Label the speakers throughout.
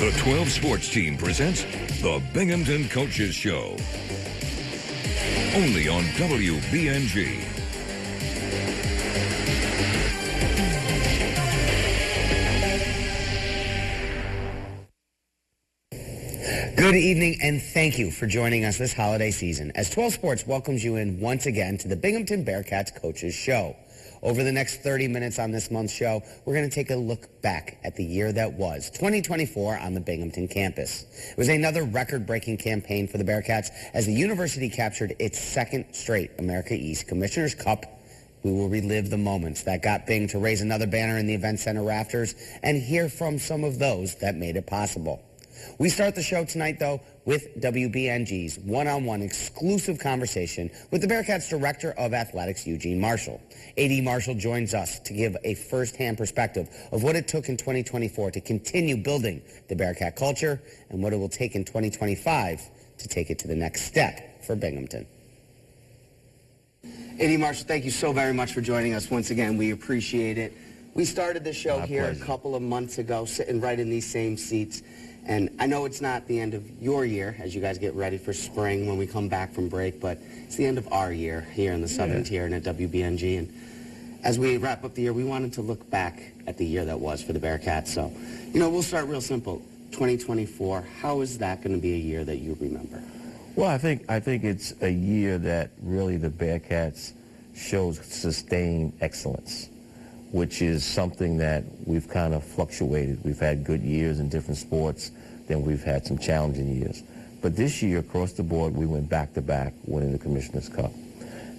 Speaker 1: The 12 Sports Team presents the Binghamton Coaches Show. Only on WBNG.
Speaker 2: Good evening, and thank you for joining us this holiday season as 12 Sports welcomes you in once again to the Binghamton Bearcats Coaches Show. Over the next 30 minutes on this month's show, we're going to take a look back at the year that was, 2024, on the Binghamton campus. It was another record-breaking campaign for the Bearcats as the university captured its second straight America East Commissioner's Cup. We will relive the moments that got Bing to raise another banner in the Event Center rafters and hear from some of those that made it possible. We start the show tonight, though, with WBNG's one-on-one exclusive conversation with the Bearcats Director of Athletics, Eugene Marshall. A.D. Marshall joins us to give a first-hand perspective of what it took in 2024 to continue building the Bearcat culture and what it will take in 2025 to take it to the next step for Binghamton. A.D. Marshall, thank you so very much for joining us once again. We appreciate it. We started the show here a couple of months ago, sitting right in these same seats. And I know it's not the end of your year as you guys get ready for spring when we come back from break, but it's the end of our year here in the Southern Tier and at WBNG. And as we wrap up the year, we wanted to look back at the year that was for the Bearcats. So, we'll start real simple. 2024, how is that going to be a year that you remember?
Speaker 3: Well, I think it's a year that really the Bearcats shows sustained excellence, which is something that we've kind of fluctuated. We've had good years in different sports, then we've had some challenging years. But this year, across the board, we went back-to-back winning the Commissioner's Cup,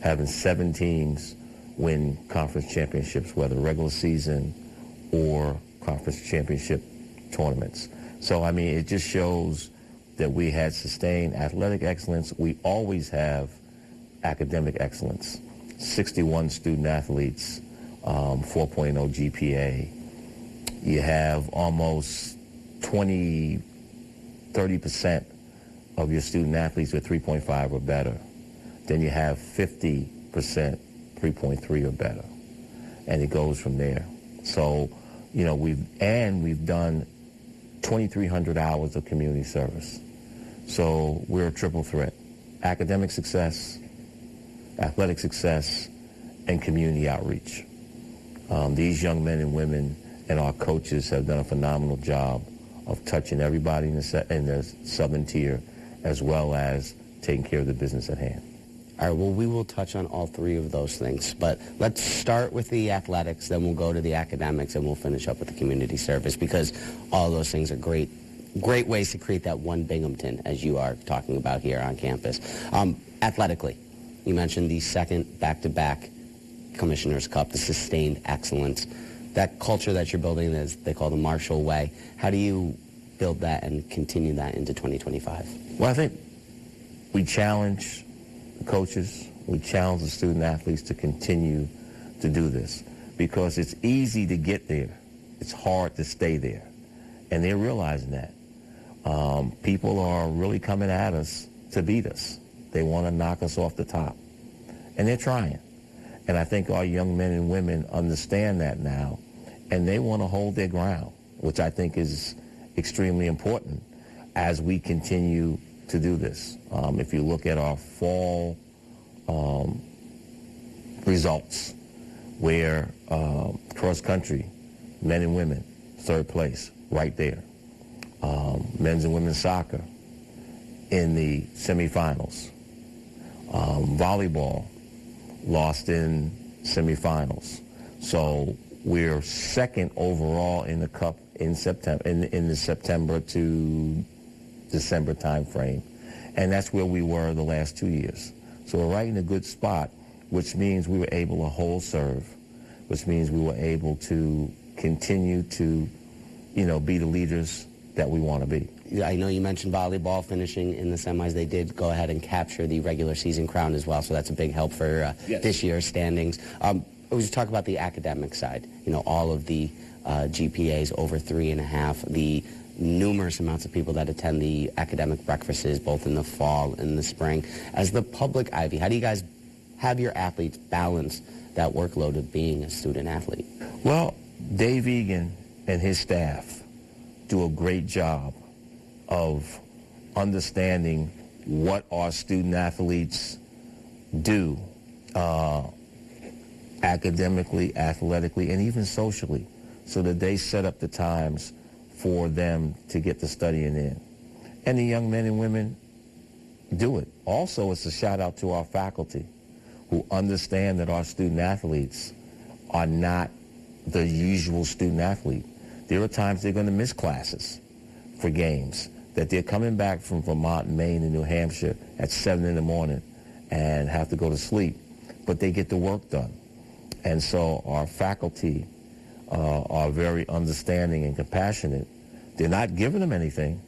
Speaker 3: having 7 teams win conference championships, whether regular season or conference championship tournaments. So, it just shows that we had sustained athletic excellence. We always have academic excellence. 61 student athletes, 4.0 GPA. You have almost 30% of your student athletes with 3.5 or better. Then you have 50% 3.3 or better. And it goes from there. So, we've done 2,300 hours of community service. So we're a triple threat: academic success, athletic success, and community outreach. These young men and women and our coaches have done a phenomenal job of touching everybody in the Southern Tier, as well as taking care of the business at hand.
Speaker 2: All right, well, we will touch on all three of those things, but let's start with the athletics, then we'll go to the academics, and we'll finish up with the community service, because all of those things are great ways to create that one Binghamton, as you are talking about here on campus. Athletically, you mentioned the second back-to-back Commissioner's Cup, the sustained excellence, that culture that you're building, as they call the Marshall Way. How do you build that and continue that into 2025?
Speaker 3: Well, I think we challenge the coaches, we challenge the student athletes to continue to do this, because it's easy to get there. It's hard to stay there. And they're realizing that. People are really coming at us to beat us. They want to knock us off the top. And they're trying. And I think our young men and women understand that now, and they want to hold their ground, which I think is extremely important as we continue to do this. If you look at our fall results, where cross country, men and women, 3rd place, right there. Men's and women's soccer in the semifinals. Volleyball lost in semifinals. So we're second overall in the Cup in September, in the September to December time frame. And that's where we were the last 2 years. So we're right in a good spot, which means we were able to hold serve, which means we were able to continue to, be the leaders that we want to be.
Speaker 2: I know you mentioned volleyball finishing in the semis. They did go ahead and capture the regular season crown as well, so that's a big help for this year's standings. We just talk about the academic side. All of the GPAs over 3.5, the numerous amounts of people that attend the academic breakfasts, both in the fall and the spring. As the public Ivy, how do you guys have your athletes balance that workload of being a student athlete?
Speaker 3: Well, Dave Egan and his staff do a great job of understanding what our student athletes do academically, athletically, and even socially, so that they set up the times for them to get to studying in. And the young men and women do it. Also, it's a shout out to our faculty who understand that our student athletes are not the usual student athlete. There are times they're going to miss classes for games, that they're coming back from Vermont, Maine, and New Hampshire at 7 in the morning and have to go to sleep, but they get the work done. And so our faculty are very understanding and compassionate. They're not giving them anything,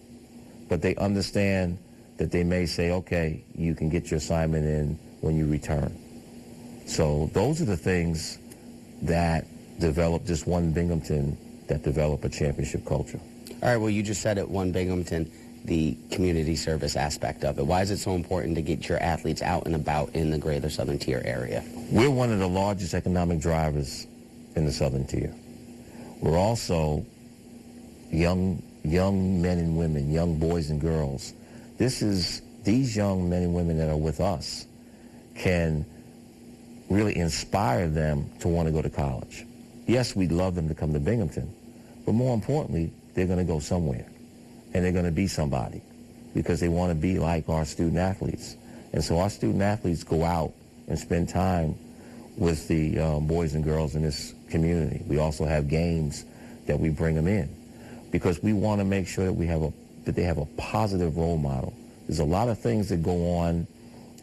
Speaker 3: but they understand that they may say, okay, you can get your assignment in when you return. So those are the things that develop just one Binghamton, that develop a championship culture.
Speaker 2: All right, well, you just said it, one Binghamton, the community service aspect of it. Why is it so important to get your athletes out and about in the greater Southern Tier area?
Speaker 3: We're one of the largest economic drivers in the Southern Tier. We're also young men and women, young boys and girls. These young men and women that are with us can really inspire them to want to go to college. Yes, we'd love them to come to Binghamton, but more importantly, they're going to go somewhere, and they're going to be somebody because they want to be like our student athletes. And so our student athletes go out and spend time with the boys and girls in this community. We also have games that we bring them in because we want to make sure that they have a positive role model. There's a lot of things that go on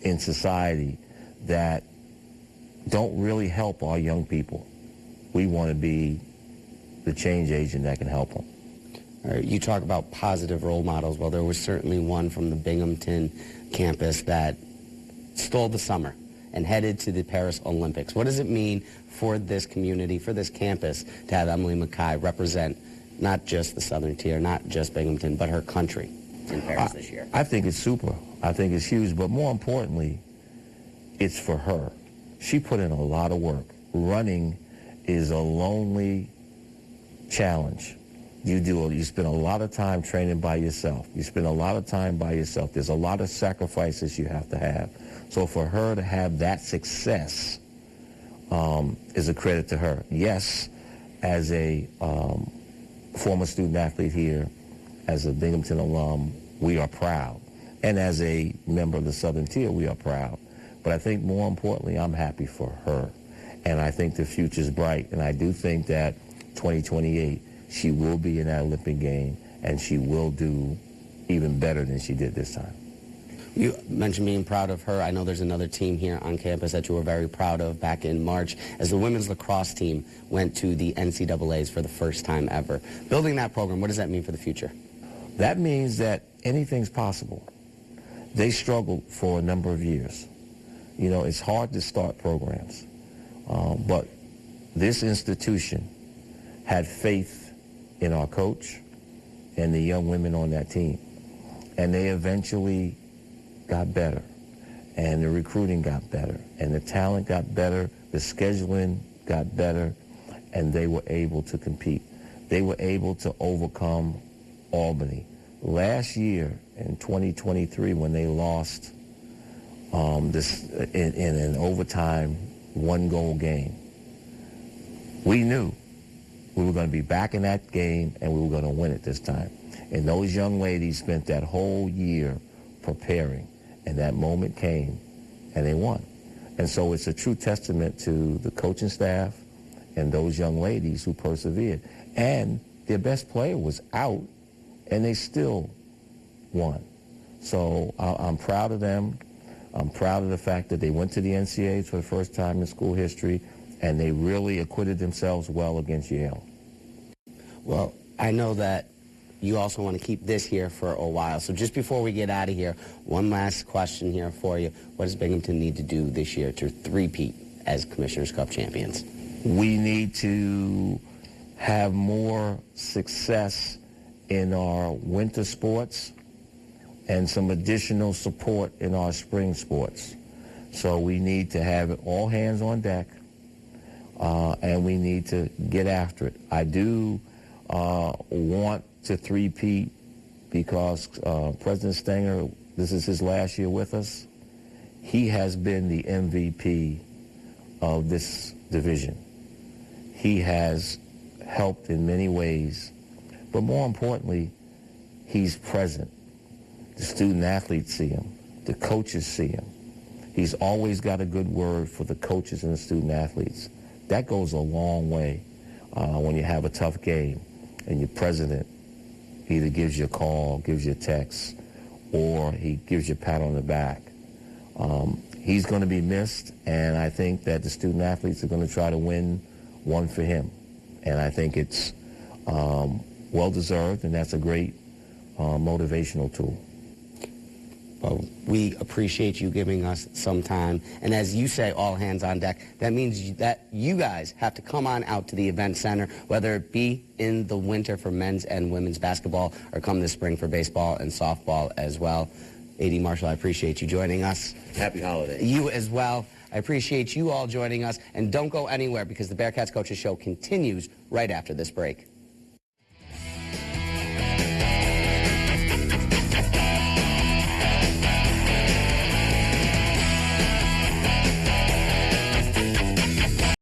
Speaker 3: in society that don't really help our young people. We want to be the change agent that can help them.
Speaker 2: All right, you talk about positive role models. Well, there was certainly one from the Binghamton campus that stole the summer and headed to the Paris Olympics. What does it mean for this community, for this campus, to have Emily Mackay represent not just the Southern Tier, not just Binghamton, but her country in Paris this year?
Speaker 3: I think it's super. I think it's huge. But more importantly, it's for her. She put in a lot of work. Running is a lonely challenge. You spend a lot of time training by yourself. You spend a lot of time by yourself. There's a lot of sacrifices you have to have. So for her to have that success is a credit to her. Yes, as a former student athlete here, as a Binghamton alum, we are proud. And as a member of the Southern Tier, we are proud. But I think more importantly, I'm happy for her. And I think the future's bright. And I do think that 2028, she will be in that Olympic game, and she will do even better than she did this time.
Speaker 2: You mentioned being proud of her. I know there's another team here on campus that you were very proud of back in March as the women's lacrosse team went to the NCAAs for the first time ever. Building that program, what does that mean for the future?
Speaker 3: That means that anything's possible. They struggled for a number of years. You know, it's hard to start programs, but this institution had faith in our coach and the young women on that team, and they eventually got better, and the recruiting got better, and the talent got better, the scheduling got better, and they were able to compete. They were able to overcome Albany. Last year, in 2023, when they lost this in an overtime one-goal game, we knew we were going to be back in that game and we were going to win it this time. And those young ladies spent that whole year preparing, and that moment came and they won. And so it's a true testament to the coaching staff and those young ladies who persevered. And their best player was out, and they still won. So I'm proud of them. I'm proud of the fact that they went to the NCAAs for the first time in school history, and they really acquitted themselves well against Yale.
Speaker 2: Well, I know that you also want to keep this here for a while. So just before we get out of here, one last question here for you. What does Binghamton need to do this year to three-peat as Commissioner's Cup champions?
Speaker 3: We need to have more success in our winter sports and some additional support in our spring sports. So we need to have it all hands on deck, and we need to get after it. I do want to three-peat because President Stenger, this is his last year with us. He has been the MVP of this division. He has helped in many ways, but more importantly, he's present. The student-athletes see him. The coaches see him. He's always got a good word for the coaches and the student-athletes. That goes a long way when you have a tough game and your president either gives you a call, gives you a text, or he gives you a pat on the back. He's going to be missed, and I think that the student-athletes are going to try to win one for him. And I think it's well-deserved, and that's a great motivational tool.
Speaker 2: Well, we appreciate you giving us some time. And as you say, all hands on deck, that means that you guys have to come on out to the event center, whether it be in the winter for men's and women's basketball or come this spring for baseball and softball as well. A.D. Marshall, I appreciate you joining us.
Speaker 3: Happy holidays.
Speaker 2: You as well. I appreciate you all joining us. And don't go anywhere because the Bearcats Coaches Show continues right after this break.